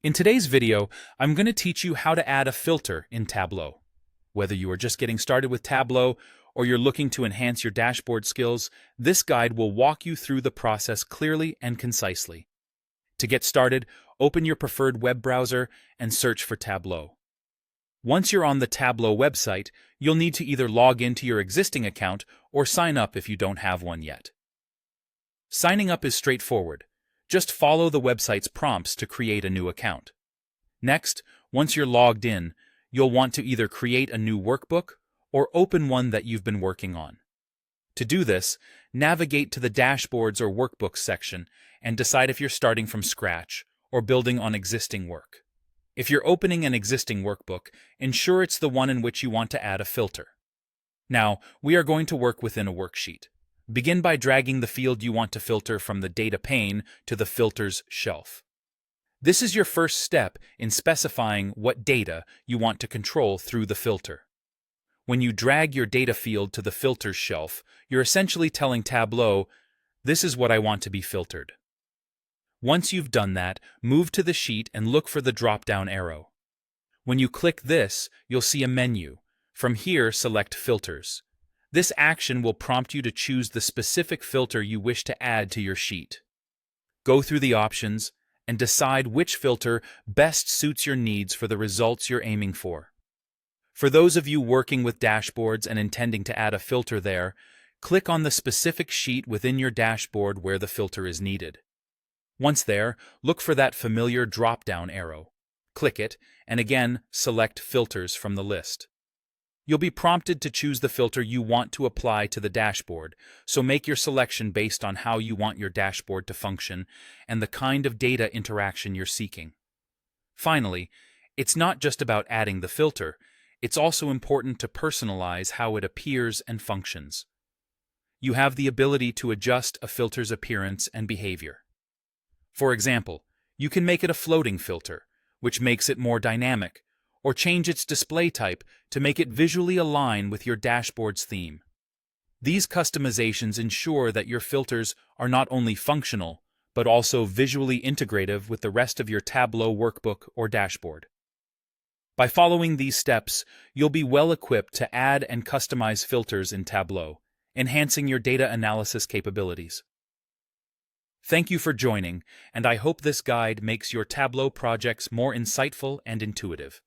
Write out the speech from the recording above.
In today's video, I'm going to teach you how to add a filter in Tableau. Whether you are just getting started with Tableau or you're looking to enhance your dashboard skills, this guide will walk you through the process clearly and concisely. To get started, open your preferred web browser and search for Tableau. Once you're on the Tableau website, you'll need to either log into your existing account or sign up if you don't have one yet. Signing up is straightforward. Just follow the website's prompts to create a new account. Next, once you're logged in, you'll want to either create a new workbook or open one that you've been working on. To do this, navigate to the Dashboards or Workbooks section and decide if you're starting from scratch or building on existing work. If you're opening an existing workbook, ensure it's the one in which you want to add a filter. Now, we are going to work within a worksheet. Begin by dragging the field you want to filter from the Data pane to the Filters shelf. This is your first step in specifying what data you want to control through the filter. When you drag your data field to the Filters shelf, you're essentially telling Tableau, "This is what I want to be filtered." Once you've done that, move to the sheet and look for the drop-down arrow. When you click this, you'll see a menu. From here, select Filters. This action will prompt you to choose the specific filter you wish to add to your sheet. Go through the options and decide which filter best suits your needs for the results you're aiming for. For those of you working with dashboards and intending to add a filter there, click on the specific sheet within your dashboard where the filter is needed. Once there, look for that familiar drop-down arrow. Click it, and again, select Filters from the list. You'll be prompted to choose the filter you want to apply to the dashboard, so make your selection based on how you want your dashboard to function and the kind of data interaction you're seeking. Finally, it's not just about adding the filter, it's also important to personalize how it appears and functions. You have the ability to adjust a filter's appearance and behavior. For example, you can make it a floating filter, which makes it more dynamic, or change its display type to make it visually align with your dashboard's theme. These customizations ensure that your filters are not only functional, but also visually integrative with the rest of your Tableau workbook or dashboard. By following these steps, you'll be well equipped to add and customize filters in Tableau, enhancing your data analysis capabilities. Thank you for joining, and I hope this guide makes your Tableau projects more insightful and intuitive.